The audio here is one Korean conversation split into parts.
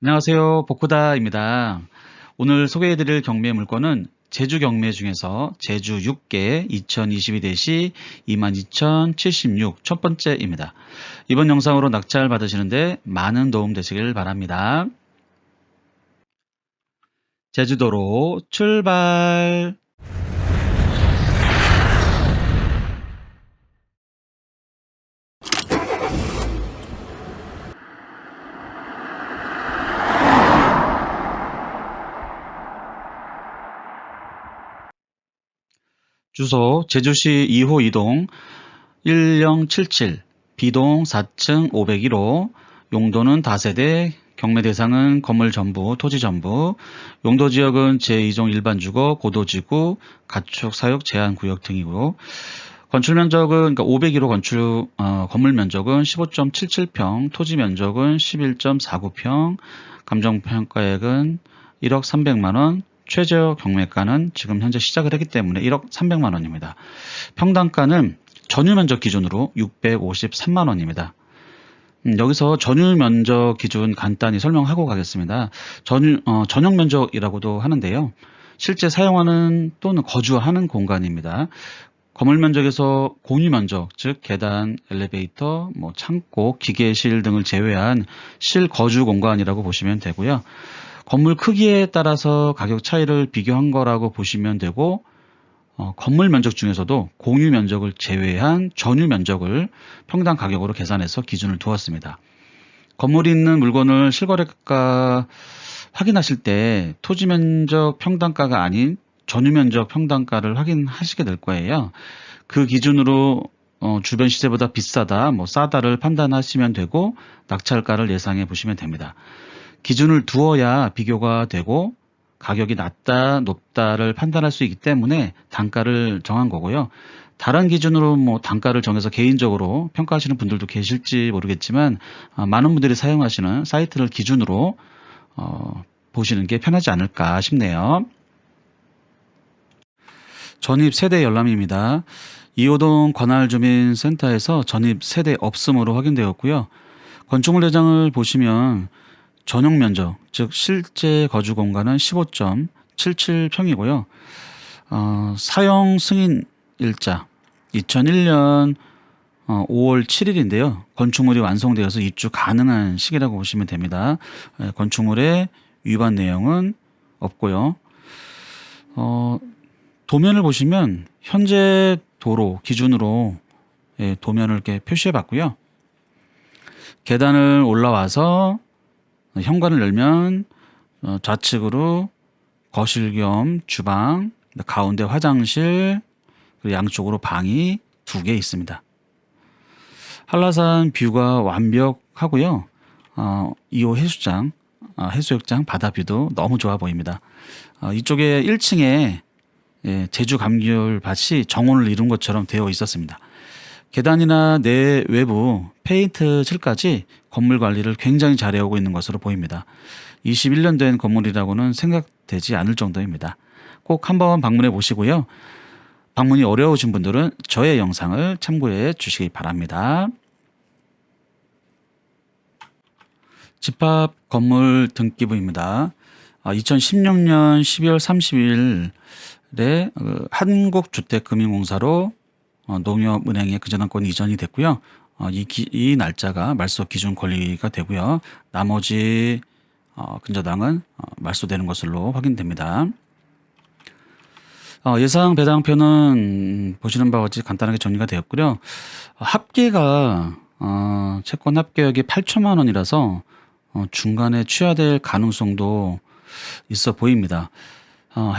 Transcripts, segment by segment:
안녕하세요. 복구다입니다. 오늘 소개해드릴 경매 물건은 제주 경매 중에서 제주 6개 2022대시 22,076 첫 번째입니다. 이번 영상으로 낙찰 받으시는데 많은 도움 되시길 바랍니다. 제주도로 출발! 주소 제주시 2호 2동 1077 B동 4층 501호 용도는 다세대 경매 대상은 건물 전부 토지 전부 용도지역은 제2종 일반주거 고도지구 가축 사육 제한구역 등이고 건축면적은 그러니까 501호 건물 면적은 15.77평 토지 면적은 11.49평 감정평가액은 1억 300만원 최저 경매가는 지금 현재 시작을 했기 때문에 1억 300만 원입니다. 평당가는 전유면적 기준으로 653만 원입니다. 여기서 전유면적 기준 간단히 설명하고 가겠습니다. 전용면적이라고도 하는데요. 실제 사용하는 또는 거주하는 공간입니다. 건물 면적에서 공유면적, 즉 계단, 엘리베이터, 창고, 기계실 등을 제외한 실거주 공간이라고 보시면 되고요. 건물 크기에 따라서 가격 차이를 비교한 거라고 보시면 되고 건물 면적 중에서도 공유 면적을 제외한 전유 면적을 평당 가격으로 계산해서 기준을 두었습니다. 건물이 있는 물건을 실거래가 확인하실 때 토지 면적 평당가가 아닌 전유 면적 평당가를 확인하시게 될 거예요. 그 기준으로 주변 시세보다 비싸다, 싸다를 판단하시면 되고 낙찰가를 예상해 보시면 됩니다. 기준을 두어야 비교가 되고 가격이 낮다, 높다를 판단할 수 있기 때문에 단가를 정한 거고요. 다른 기준으로 단가를 정해서 개인적으로 평가하시는 분들도 계실지 모르겠지만 많은 분들이 사용하시는 사이트를 기준으로 보시는 게 편하지 않을까 싶네요. 전입 세대 열람입니다. 이호동 관할주민센터에서 전입 세대 없음으로 확인되었고요. 건축물 대장을 보시면 전용 면적, 즉 실제 거주 공간은 15.77평이고요. 사용 승인 일자 2001년 5월 7일인데요. 건축물이 완성되어서 입주 가능한 시기라고 보시면 됩니다. 건축물의 위반 내용은 없고요. 도면을 보시면 현재 도로 기준으로 도면을 이렇게 표시해 봤고요. 계단을 올라와서 현관을 열면 좌측으로 거실 겸 주방, 가운데 화장실, 그리고 양쪽으로 방이 2개 있습니다. 한라산 뷰가 완벽하고요. 2호 해수욕장 바다뷰도 너무 좋아 보입니다. 이쪽에 1층에 제주 감귤 밭이 정원을 이룬 것처럼 되어 있었습니다. 계단이나 내외부 페인트 칠까지 건물 관리를 굉장히 잘해오고 있는 것으로 보입니다. 21년 된 건물이라고는 생각되지 않을 정도입니다. 꼭 한번 방문해 보시고요. 방문이 어려우신 분들은 저의 영상을 참고해 주시기 바랍니다. 집합 건물 등기부입니다. 2016년 12월 30일에 한국주택금융공사로 농협은행에 그전환권이 이전이 됐고요. 이 날짜가 말소 기준 권리가 되고요. 나머지 근저당은 말소되는 것으로 확인됩니다. 예상 배당표는 보시는 바와 같이 간단하게 정리가 되었고요. 합계가 채권 합계액이 8천만 원이라서 중간에 취하될 가능성도 있어 보입니다.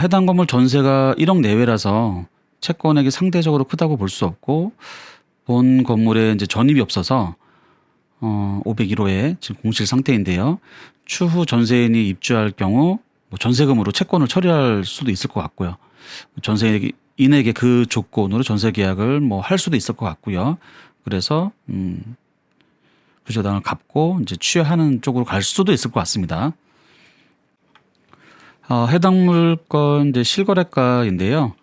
해당 건물 전세가 1억 내외라서 채권액이 상대적으로 크다고 볼 수 없고 본 건물에 이제 전입이 없어서 501호에 지금 공실 상태인데요. 추후 전세인이 입주할 경우 전세금으로 채권을 처리할 수도 있을 것 같고요. 전세인에게 그 조건으로 전세 계약을 할 수도 있을 것 같고요. 그래서 부조당을 갚고 이제 취하하는 쪽으로 갈 수도 있을 것 같습니다. 해당 물건 이제 실거래가인데요.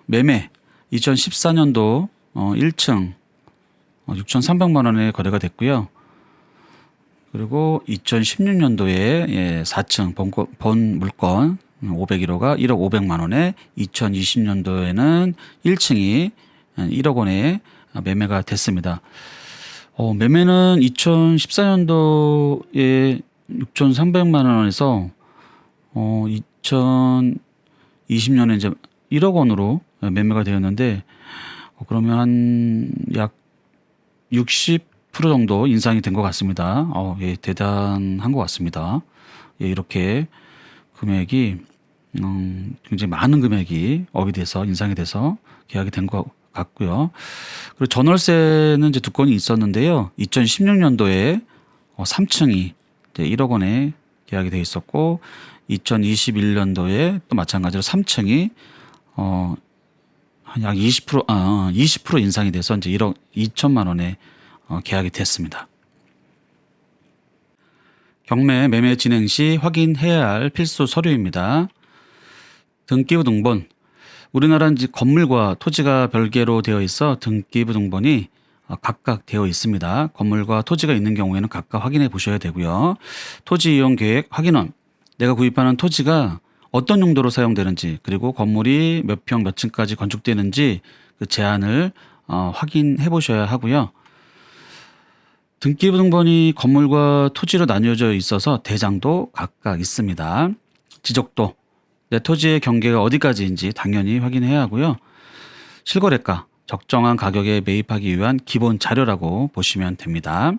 매매 2014년도 1층 6,300만 원에 거래가 됐고요. 그리고 2016년도에 4층 본 물건 501호가 1억 500만 원에 2020년도에는 1층이 1억 원에 매매가 됐습니다. 매매는 2014년도에 6,300만 원에서 2020년에 이제 1억 원으로 매매가 되었는데 그러면 한 약 60% 정도 인상이 된 것 같습니다. 예, 대단한 것 같습니다. 예, 이렇게 금액이 굉장히 많은 금액이 업이 돼서 인상이 돼서 계약이 된 것 같고요. 그리고 전월세는 이제 두 건이 있었는데요. 2016년도에 3층이 1억 원에 계약이 돼 있었고 2021년도에 또 마찬가지로 3층이 한 약 20% 인상이 돼서 이제 1억 2천만 원에 계약이 됐습니다. 경매 매매 진행 시 확인해야 할 필수 서류입니다. 등기부등본. 우리나라는 이제 건물과 토지가 별개로 되어 있어 등기부등본이 각각 되어 있습니다. 건물과 토지가 있는 경우에는 각각 확인해 보셔야 되고요. 토지 이용 계획 확인원. 내가 구입하는 토지가 어떤 용도로 사용되는지 그리고 건물이 몇 평 몇 층까지 건축되는지 그 제한을 확인해 보셔야 하고요. 등기부등본이 건물과 토지로 나뉘어져 있어서 대장도 각각 있습니다. 지적도. 내 토지의 경계가 어디까지인지 당연히 확인해야 하고요. 실거래가. 적정한 가격에 매입하기 위한 기본 자료라고 보시면 됩니다.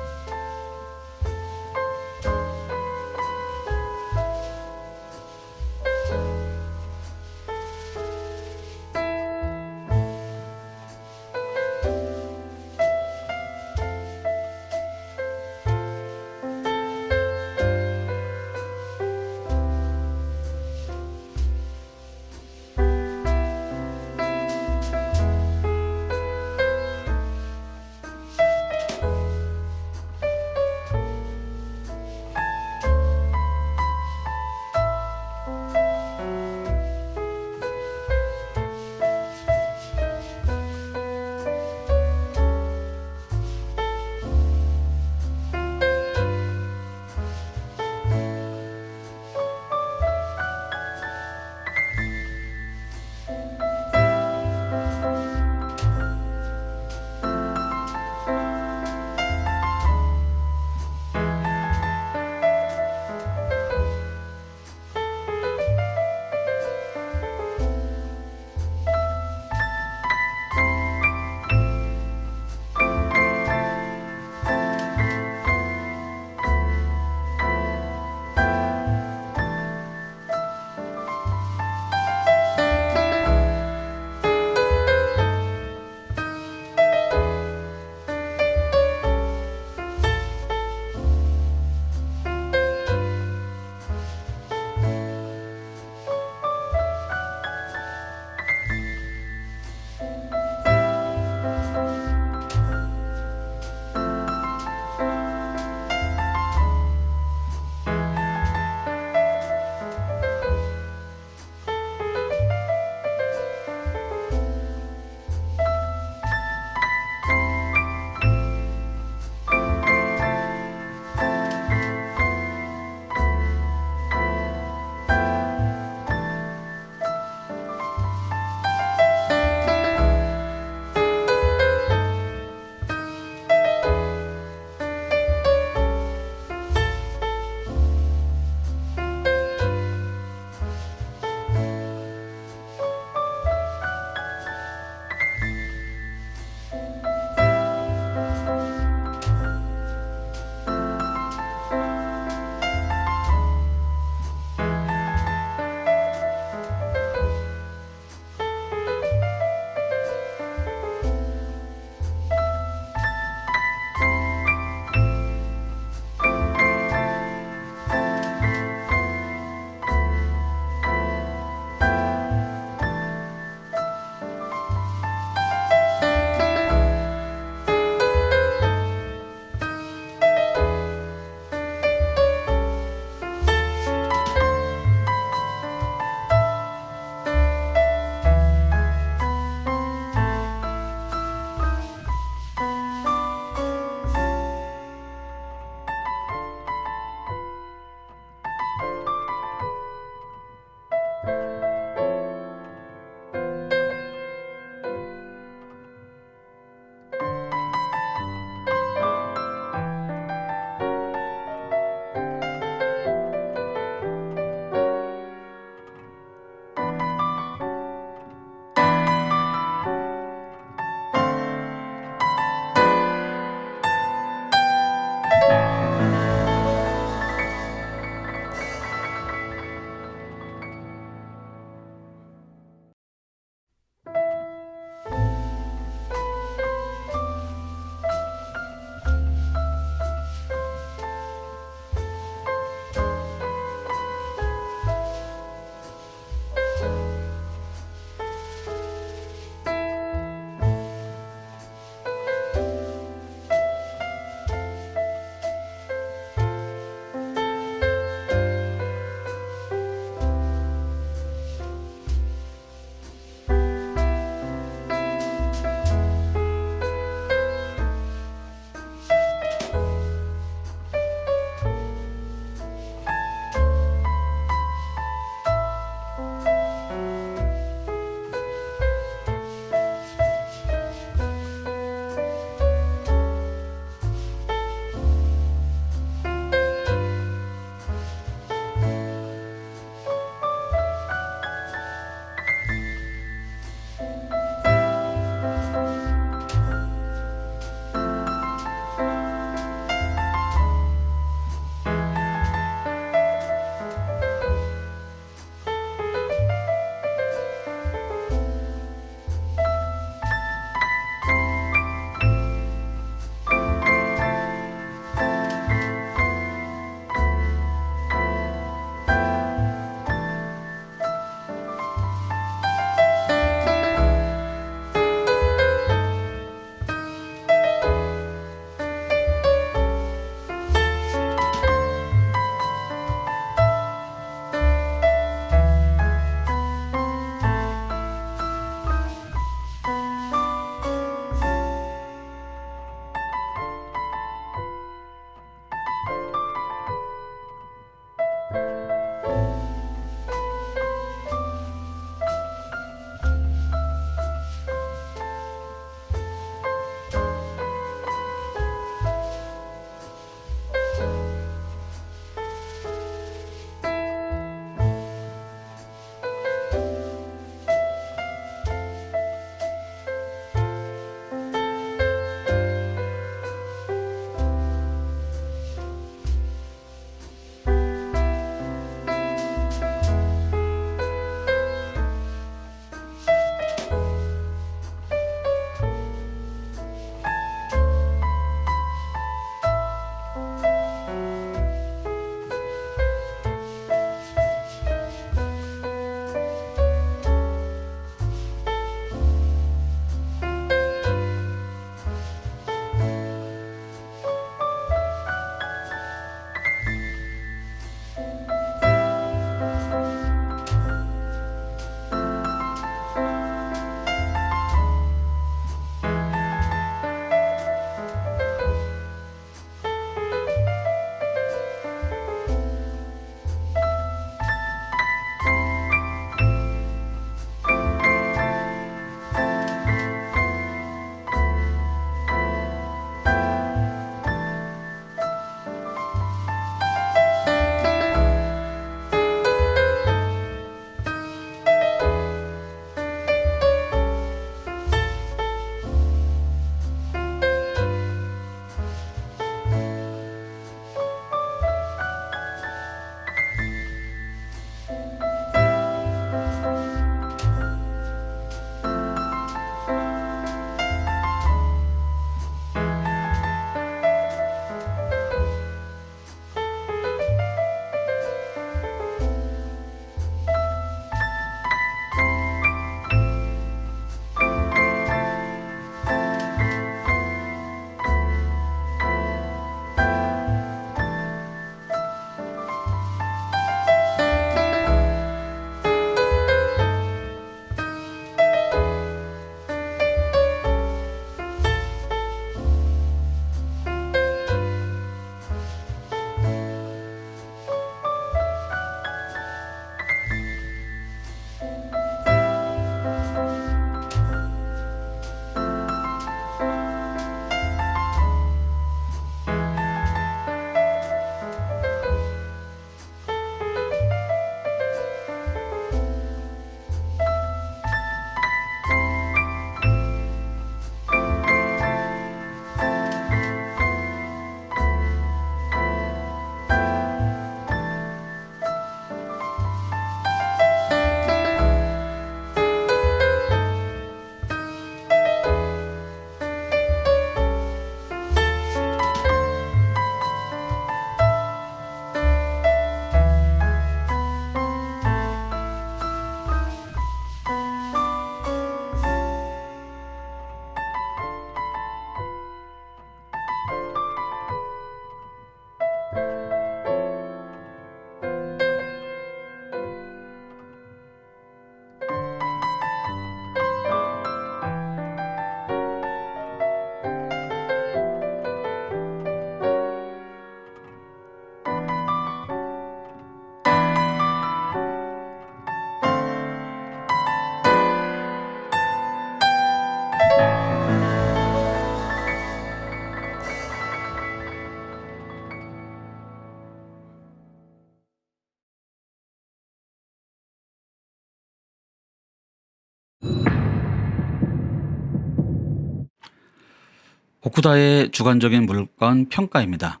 오쿠다의 주관적인 물건 평가입니다.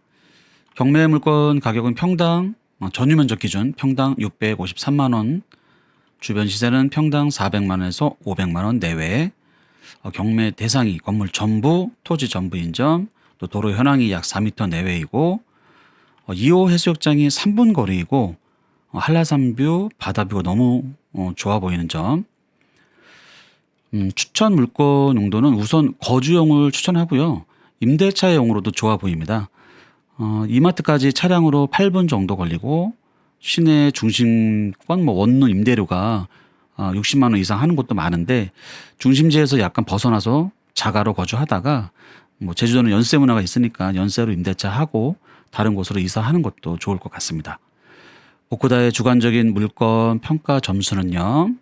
경매 물건 가격은 평당 전유 면적 기준 평당 653만 원, 주변 시세는 평당 400만 원에서 500만 원 내외. 경매 대상이 건물 전부, 토지 전부인 점, 또 도로 현황이 약 4m 내외이고 2호 해수욕장이 3분 거리이고 한라산뷰, 바다뷰가 너무 좋아 보이는 점. 추천 물건 용도는 우선 거주용을 추천하고요. 임대차용으로도 좋아 보입니다. 이마트까지 차량으로 8분 정도 걸리고 시내 중심권 원룸 임대료가 60만 원 이상 하는 곳도 많은데 중심지에서 약간 벗어나서 자가로 거주하다가 제주도는 연세 문화가 있으니까 연세로 임대차 하고 다른 곳으로 이사하는 것도 좋을 것 같습니다. 오쿠다의 주관적인 물건 평가 점수는요.